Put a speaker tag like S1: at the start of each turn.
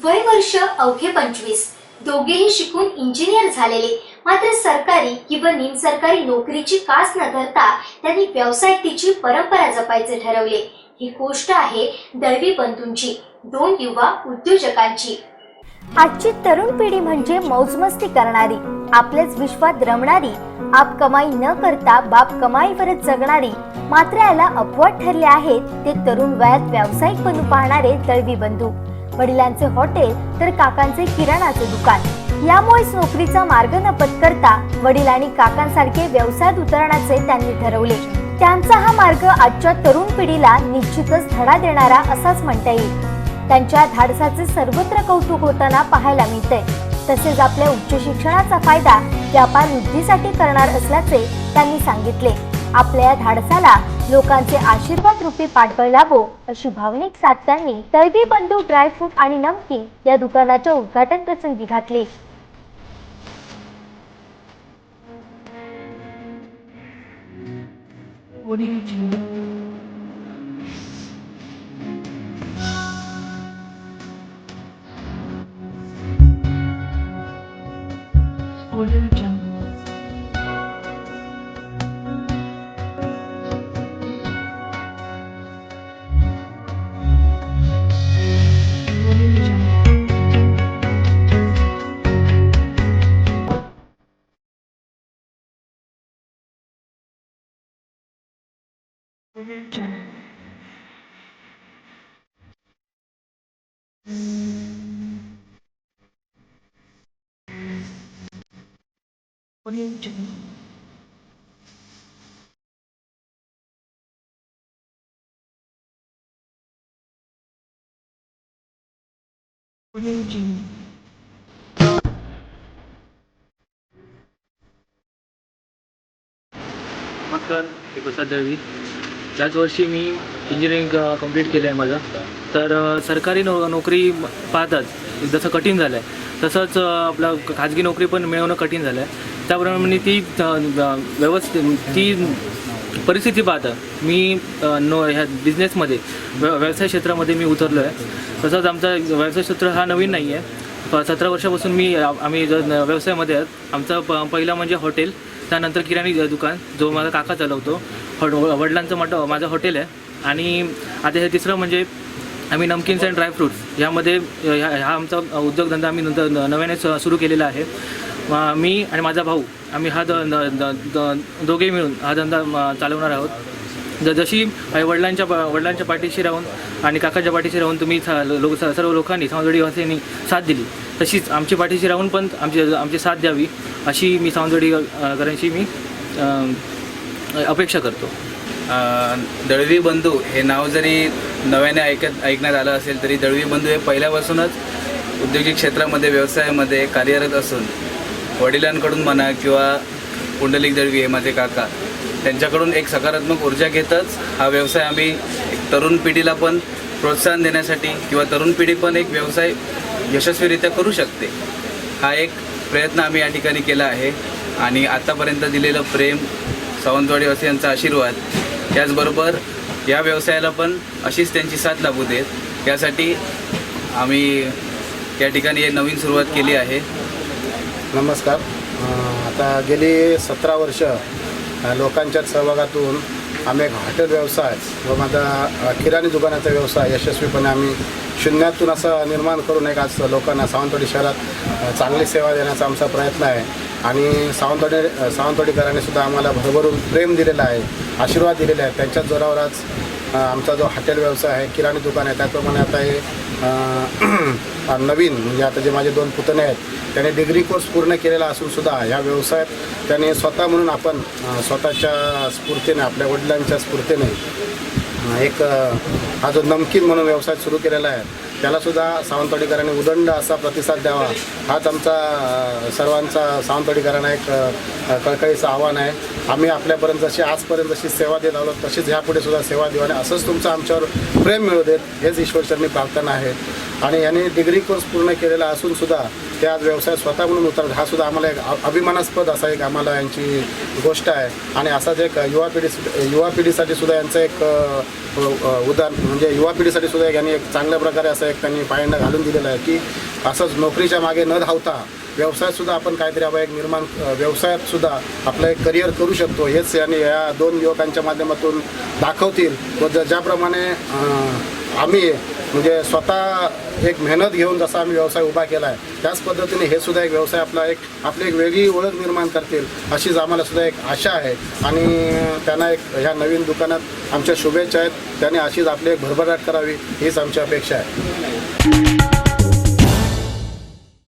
S1: वय वर्ष अवघे 25, दोघेही शिकून इंजिनियर झालेले, मात्र सरकारी किंवा निमसरकारी नोकरीची कास न धरता त्यांनी व्यवसायिकतेची परंपरा जपायचे ठरवले। ही गोष्ट आहे दळवी बंधूंची, दोन युवा उद्योजकांची।
S2: आजची तरुण पिढी म्हणजे मौजमस्ती करणारी, आपलेच विश्वात रमणारी, आप कमाई न करता बाप कमाईवरच जगणारी, मात्र याला अपवाद ठरले आहेत ते तरुण वयात व्यावसायिक बनू पाहणारे दळवी बंधू। वडिलांचे हॉटेल तर काकांचे किराणाचे दुकान, यामुळेच नोकरीचा मार्ग न पत्करता वडील आणि काकांसारखे व्यवसायात उतरण्याचे त्यांनी ठरवले। त्यांचा हा मार्ग आजच्या तरुण पिढीला निश्चितच धडा देणारा असाच म्हणता येईल। त्यांच्या धाडसाचे सर्वत्र कौतुक होताना पाहायला मिळते। तसेच आपल्या उच्च शिक्षणाचा फायदा व्यापार वृद्धीसाठी करणार असल्याचे त्यांनी सांगितले। आपल्या या धाडसाला लोकांचे आशीर्वाद रूपी पाठबळ लाभो अशी भावनिक साथ त्यांनी दळवी बंधू ड्रायफ्रूट आणि नमकीन या दुकानाच्या उद्घाटन प्रसंगी घातली।
S3: नमस्कार, मी प्रसाद दळवी। त्याच वर्षी मी इंजिनिअरिंग कंप्लीट केलं आहे माझं। तर सरकारी नोकरी पाहताच जसं कठीण झालं आहे, तसंच आपलं खाजगी नोकरी पण मिळवणं कठीण झालं आहे। त्याप्रमाणे ती ती परिस्थिती पाहता मी ह्या बिझनेसमध्ये व्यवसाय क्षेत्रामध्ये मी उतरलो आहे। तसंच आमचा व्यवसाय क्षेत्र हा नवीन नाही आहे। 17 वर्षापासून आम्ही व्यवसायामध्ये आहोत। आमचा पहिला म्हणजे हॉटेल, त्यानंतर किराणी दुकान जो माझा काका चालवतो, वडिलांचं माझं हॉटेल आहे। आणि आता हे तिसरं म्हणजे आम्ही नमकीन्स अँड ड्रायफ्रूट्स यामध्ये हा आमचा उद्योगधंदा आम्ही नव्याने सुरू केलेला आहे। मी आणि माझा भाऊ आम्ही हा दोघे मिळून हा धंदा चालवणार आहोत। जशी वडिलांच्या पाठीशी राहून आणि काकाच्या पाठीशी राहून तुम्ही सर्व लोकांनी सावंतवाडी वासियांनी साथ दिली, तशीच आमची पाठीशी राहून पण आमची साथ द्यावी अशी मी सावंतवाडीकरांची मी अपेक्षा करतो।
S4: दळवी बंधू हे नाव जरी नव्याने ऐकण्यात आलं असेल तरी दळवी बंधू हे पहिल्यापासूनच औद्योगिक क्षेत्रामध्ये व्यवसायामध्ये कार्यरत असून वडिलांकडून म्हणा किंवा पुंडलिक दळवी हे माझे काका त्यांच्याकडून एक सकारात्मक ऊर्जा घेतच हा व्यवसाय आम्ही एक तरुण पिढीला पण प्रोत्साहन देण्यासाठी किंवा तरुण पिढी पण एक व्यवसाय यशस्वीरित्या करू शकते हा एक प्रयत्न आम्ही या ठिकाणी केला आहे। आणि आत्तापर्यंत दिलेलं प्रेम, सावंतवाडीवासियांचा आशीर्वाद, त्याचबरोबर या व्यवसायाला पण अशीच त्यांची साथ लाभू देत यासाठी आम्ही या ठिकाणी एक नवीन सुरुवात केली आहे।
S5: नमस्कार। आता गेली 17 वर्ष लोकांच्या सहभागातून आम्ही एक हॉटेल व्यवसाय व माझा किराणी दुकानाचा व्यवसाय यशस्वीपणे आम्ही शून्यातून असं निर्माण करून एक आज लोकांना सावंतवाडी शहरात चांगली सेवा देण्याचा आमचा प्रयत्न आहे। आणि सावंतवाडीकरांनी सुद्धा आम्हाला भरभरून प्रेम दिलेलं आहे, आशीर्वाद दिलेले आहे। त्यांच्याच जोरावरच आमचा जो हॉटेल व्यवसाय आहे, किराणी दुकान आहे, त्याप्रमाणे आता हे नवीन म्हणजे आता जे माझे 2 पुतणे आहेत त्यांनी डिग्री कोर्स पूर्ण केलेला असून सुद्धा ह्या व्यवसायात त्यांनी स्वतः म्हणून आपण स्वतःच्या स्फूर्तीने, आपल्या वडिलांच्या स्फूर्तीने एक हा जो नमकीन म्हणून व्यवसाय सुरू केलेला आहे त्यालासुद्धा सावंतवाडीकरांनी उदंड असा प्रतिसाद द्यावा हाच आमचा सर्वांचा सावंतवाडीकरांना एक कळकळीचं आव्हान आहे। आम्ही आपल्यापर्यंत आजपर्यंत जशी सेवा देत आलो तशीच ह्यापुढे सुद्धा सेवा देऊ आणि असंच तुमचं आमच्यावर प्रेम मिळू देत हेच ईश्वरचरणी प्रार्थना आहे। आणि यांनी डिग्री कोर्स पूर्ण केलेला असून सुद्धा ते आज व्यवसाय स्वतः म्हणून उतरत, हा सुद्धा आम्हाला एक अभिमानास्पद असा एक आम्हाला यांची गोष्ट आहे. आणि असाच एक युवा पिढीसाठी सुद्धा यांचं एक उदाहरण म्हणजे युवा पिढीसाठी सुद्धा यांनी एक चांगल्या प्रकारे असं एक त्यांनी पायंडा घालून दिलेला आहे की असंच नोकरीच्या मागे न धावता व्यवसायातसुद्धा आपण काहीतरी आपण एक व्यवसायातसुद्धा आपलं एक करिअर करू शकतो. हेच यांनी या 2 युवकांच्या माध्यमातून दाखवतील. व ज्याप्रमाणे आम्ही म्हणजे स्वतः एक मेहनत घेऊन जसा आम्ही व्यवसाय उभा केला आहे त्याच पद्धतीने हे सुद्धा एक व्यवसाय आपली एक वेगळी ओळख निर्माण करतील अशीच आम्हाला सुद्धा एक आशा आहे. आणि त्यांना एक ह्या नवीन दुकानात आमच्या शुभेच्छा आहेत. त्यांनी अशीच आपली एक भरभराट करावी हीच आमची अपेक्षा आहे.